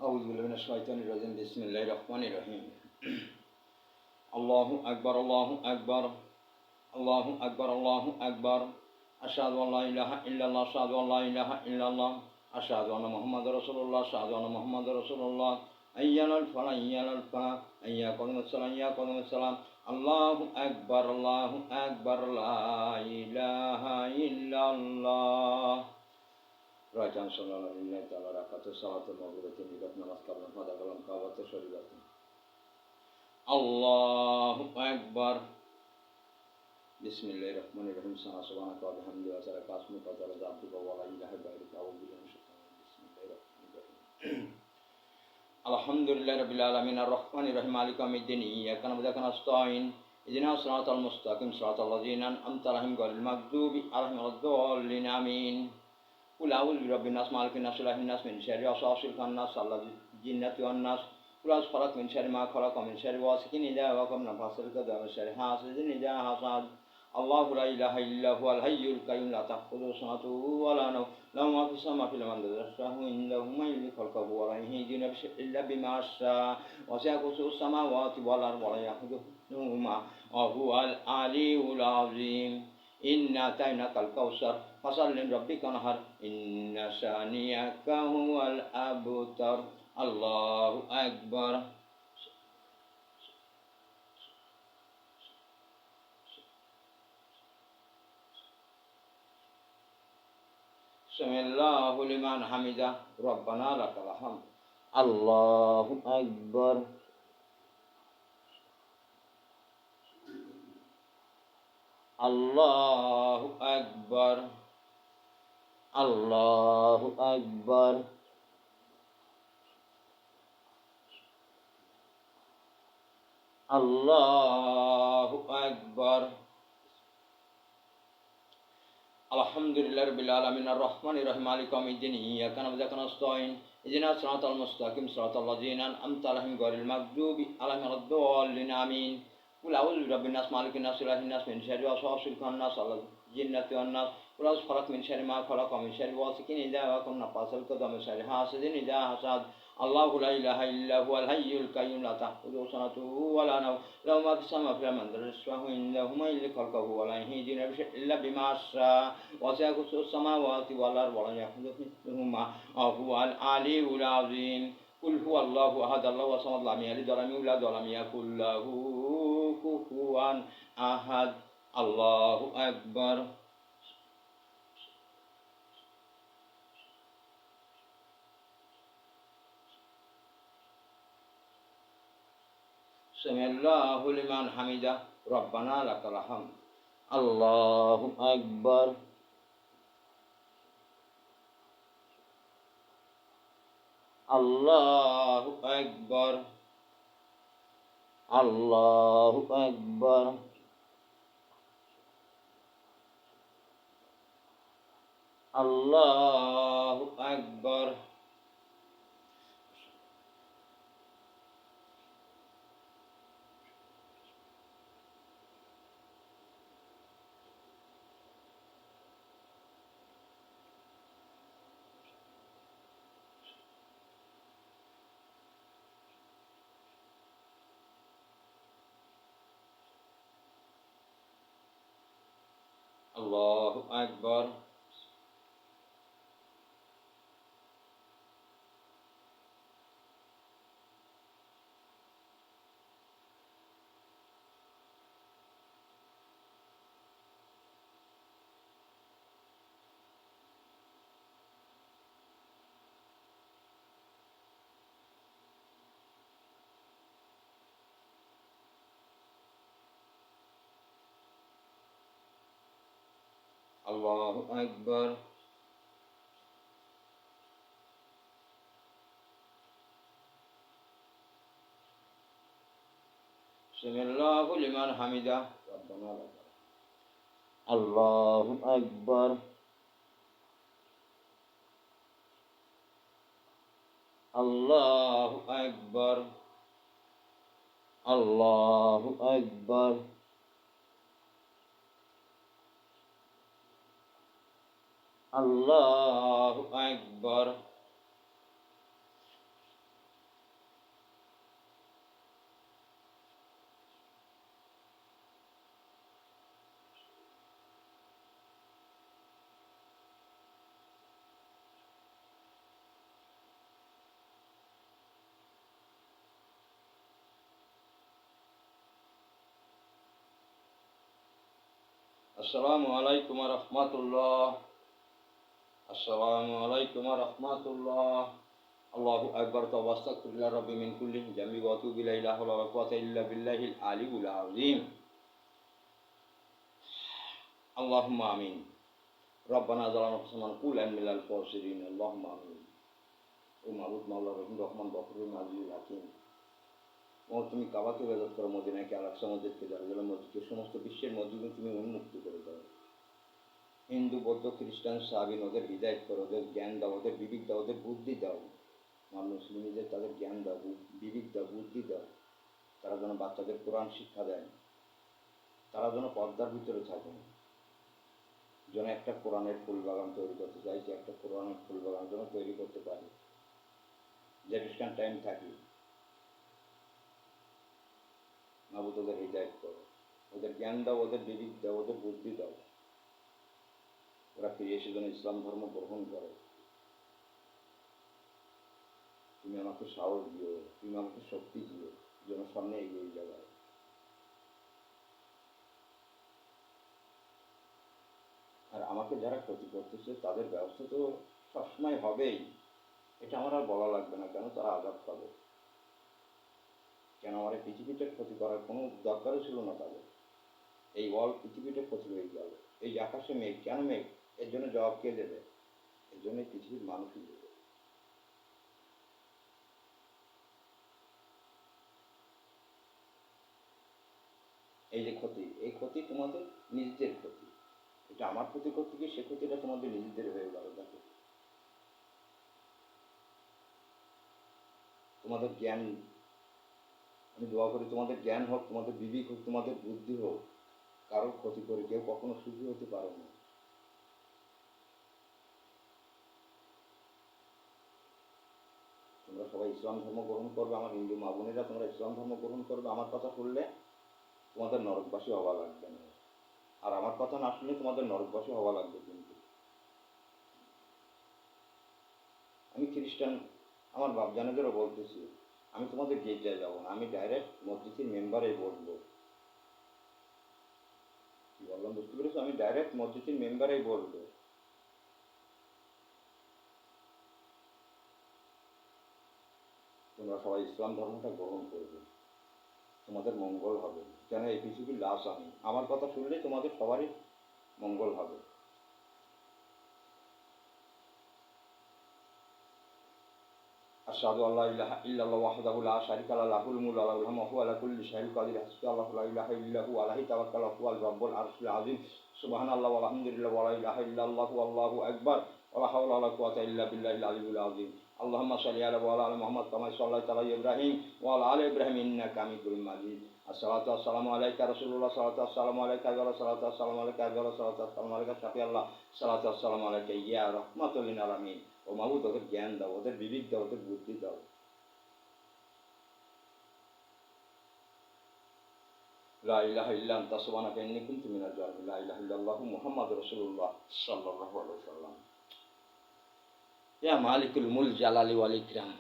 أعوذ بالله من الشيطان الرجيم بسم الله الرحمن الرحيم الله أكبر الله أكبر الله أكبر الله أكبر أشهد أن لا إله إلا الله أشهد أن لا إله إلا الله أشهد أن محمد رسول الله أشهد أن محمد رسول الله حي على الفلاح حي على الفلاح حي على الصلاة حي على الصلاة الله أكبر لا إله إلا الله রাইটান সাল্লাল্লাহু আলাইহি তাআলা রাকাতুস সালাতুল মাগরিবের নিকট নামাজ কালাম ফাদা কালাম কাওয়াতে শরীয়তে আল্লাহু আকবার বিসমিল্লাহির রহমানির রহিম সুবহানাকা ওয়া বিহামদিহি ওয়া তাআলা কাসমুকা ওয়া তাআলা আবদুকা ওয়া লা ইলাহা ইল্লা আনতা আউযু বিল্লাহি মিনাশ শাইতানির রাজিম বিসমিল্লাহির রহমানির রহিম আলহামদুলিল্লাহি রাব্বিল আলামিন আর রহমানির রহিম মালিকি ইয়াউমিদ্দিন ইয়াকা না'বুদু ওয়া ইয়াকা নাস্তাঈন ইহদিনাস সিরাতাল মুস্তাকিম সিরাতাল লাযিনা আন'আমতা আলাইহিম গায়রিল মাগদুবি আলাইহিম ওয়ালাদ-দাল্লিন আমিন قل أعوذ برب الناس مالك الناس إله الناس من شر وسواس الخناس الجنة والناس قل أعوذ برب من شر ما خلق ومن شر غاسق إذا وقب نفاث القدر ومن شر حاسد إذا حسد الله لا إله إلا هو الحي القيوم لا تأخذه سنة ولا نوم له ما في السماء في الأرض يشرح عنده ما يملك خلقه ولا يهدون إلا بما شاء وسع كرسيه السماوات والأرض ولا يحوطهما وهو العلي العظيم إنا أعطيناك الكوثر فصل لربك وانحر إن شانئك هو الأبتر الله أكبر سمع الله لمن حمده ربنا لك الحمد الله أكبر الله أكبر الله أكبر الله أكبر الحمد لله رب العالمين الرحمن الرحيم مالك يوم الدين إياك نعبد وإياك نستعين اهدنا الصراط المستقيم صراط الذين أنعمت عليهم غير المغضوب عليهم ولا الضالين آمين قل أعوذ برب الناس مالك الناس إله الناس من شر وسواس الخناس الجنة والناس قل أعوذ برب من شر ما خلق ومن شر غاسق إذا وقب نفاث القدر ومن شر حاسد إذا حسد الله لا إله إلا هو الحي القيوم لا تأخذه سنة ولا نوم له ما في السماء في الأرض يشرح عنده ما يملك خلقه ولا يهدون إلا بما شاء وسع كرسيه السماوات والأرض ولا يحوطهما وهو العلي العظيم قل هو الله أحد الله الصمد لم يلد ولم يولد ولم يكن له كفوا أحد الله أكبر سمع الله لمن حمده ربنا لك الحمد الله أكبر الله أكبر الله أكبر الله أكبر الله أكبر الله أكبر سمع الله لمن حمده ربنا لك الله أكبر الله أكبر الله أكبر الله أكبر আসসালামু আলাইকুম ওয়া রাহমাতুল্লাহ। আসসালামু আলাইকুম ওয়া রাহমাতুল্লাহ। আল্লাহু আকবার। তাওবা আস্তাগফিরুল্লাহ রাব্বি মিন কুল্লি জামবি ওয়া আতুবু ইলাইহি লা হাওলা ওয়া লা কুওয়াতা ইল্লা বিল্লাহিল আলিয়্যিল আযীম। আল্লাহুম্মা আমিন। রব্বানা যালামনা আনফুসানা ওয়া কুনা মিনাল খাসিরিন। আল্লাহুম্মা আমিন। ও মাবুদ মাওলা রহিম রহমান গফুর আজিজুল হাকিম। ও তুমি কাবাকে ইবাদত করো, মদিনাকে, আল-আকসা মসজিদকে, জারুজালেম মসজিদকে, সমস্ত বিশ্বের মসজিদকে তুমি উন্মুক্ত করে দাও। হিন্দু, বৌদ্ধ, খ্রিস্টান, সাহাবীন ওদের হৃদায়ত করো, ওদের জ্ঞান দাও, ওদের বিবেক দাও, ওদের বুদ্ধি দাও। আমার মুসলিমদের তাদের জ্ঞান দাও, বিবেক দাও, বুদ্ধি দাও। তারা যেন বাচ্চাদের কোরআন শিক্ষা দেয়, তারা যেন পর্দার ভিতরে থাকেন, যেন একটা কোরআনের ফুল বাগান তৈরি করতে চাইছে, একটা কোরআনের ফুল বাগান যেন তৈরি করতে পারে, যেখানে টাইম থাকি। মাবুদ ওদের হৃদায়ত করো, ওদের জ্ঞান দাও, ওদের বিবেক দাও, ওদের বুদ্ধি দাও। ওরা ফিরে এসে যেন ইসলাম ধর্ম গ্রহণ করে। তুমি আমাকে সাহস দিও, তুমি আমাকে শক্তি দিও, যেন সামনে এগিয়ে যাওয়া। আর আমাকে যারা ক্ষতি করতেছে তাদের ব্যবস্থা তো সবসময় হবেই, এটা আমার আর বলা লাগবে না কেন তারা আঘাত পাবে। কেন আমার এই পৃথিবীটা ক্ষতি করার কোনো দরকারই ছিল না তাদের। এই পৃথিবীটা ক্ষতি হয়ে গেল। এই আকাশে মেঘ, কেন মেঘ? এর জন্য জবাব কে দেবে? এর জন্য পৃথিবীর মানুষই দেবে। এই যে ক্ষতি, এই ক্ষতি তোমাদের নিজেদের ক্ষতি। এটা আমার ক্ষতি করতে গিয়ে সে ক্ষতিটা তোমাদের নিজেদের হয়ে গেল। দেখো, তোমাদের জ্ঞান, আমি দোয়া করি তোমাদের জ্ঞান হোক, তোমাদের বিবেক হোক, তোমাদের বুদ্ধি হোক। কারোর ক্ষতি করে কেউ কখনো সুখী হতে পারো না। তোমরা সবাই ইসলাম ধর্ম গ্রহণ করবে, আমার হিন্দু মা বোনেরা তোমরা ইসলাম ধর্ম গ্রহণ করবে। আমার কথা শুনলে তোমাদের নরকবাসী হওয়া লাগবে না, আর আমার কথা না শুনলে তোমাদের নরকবাসী হওয়া লাগবে। কিন্তু আমি খ্রিস্টান, আমার বাপজানেদেরও বলতেছি, আমি তোমাদের গির্জায় যাবো না, আমি ডাইরেক্ট মসজিদের মেম্বারে বসবো। কি বললাম বুঝতে পেরেছো? আমি ডাইরেক্ট মসজিদের মেম্বারেই বসবো। তোমরা সবাই ইসলাম ধর্মটা গ্রহণ করবে, তোমাদের মঙ্গল হবে। কেন এই পৃথিবীর লাশ আমি, আমার কথা শুনলে তোমাদের সবারই মঙ্গল হবে। আশহাদু আল্লা ইলাহা ইল্লাল্লাহু ওয়াহদাহু লা শারীকা লাহু লাহুল মুলকু ওয়া লাহুল হামদু ওয়া হুয়া আলা কুল্লি শাইইন কাদির। হাসবুনাল্লাহু লা ইলাহা ইল্লা হুয়া আলাইহি তাওয়াক্কালতু ওয়া হুয়া রাব্বুল আরশিল আযীম। সুবহানাল্লাহি ওয়া আলহামদুলিল্লাহি ওয়া লা ইলাহা ইল্লাল্লাহু আল্লাহু আকবার ওয়া লা হাওলা ওয়া লা কুওয়াতা ইল্লা বিল্লাহিল আলিয়্যিল আযীম। আল্লাহুম্মা সাল্লি আলা ওয়া আলা আলি মুহাম্মাদ কামা সাল্লাইতা আলা ইব্রাহিম ওয়া আলা আলি ইব্রাহিম ইন্নাকা হামিদুম মাজিদ। আসসালাতু ওয়াসসালামু আলাইকা রাসূলুল্লাহ, সালাতু ওয়াসসালামু আলাইকা ইয়া রাসূল, সালাতু ওয়াসসালামু আলাইকা ইয়া রাসূল, সালাতু ওয়াসসালামু আলাইকা শাফি আল্লাহ, সালাতু ওয়াসসালামু আলাইকা ইয়া রাহমাতুল লিল আলামিন। ও মাবুদ ওদের জ্ঞান দাও, ওদের বিবেক দাও, ওদের বুদ্ধি দাও। লা ইলাহা ইল্লা আনতা সুবহানাকা ইন্নী কুনতু মিনাজ জালিমিন। লা ইলাহা ইল্লাল্লাহু মুহাম্মাদুর রাসূলুল্লাহ সাল্লাল্লাহু আলাইহি ওয়াসাল্লাম। ইয়া মালিকুল মুল জালালি ওয়াল ইকরাম।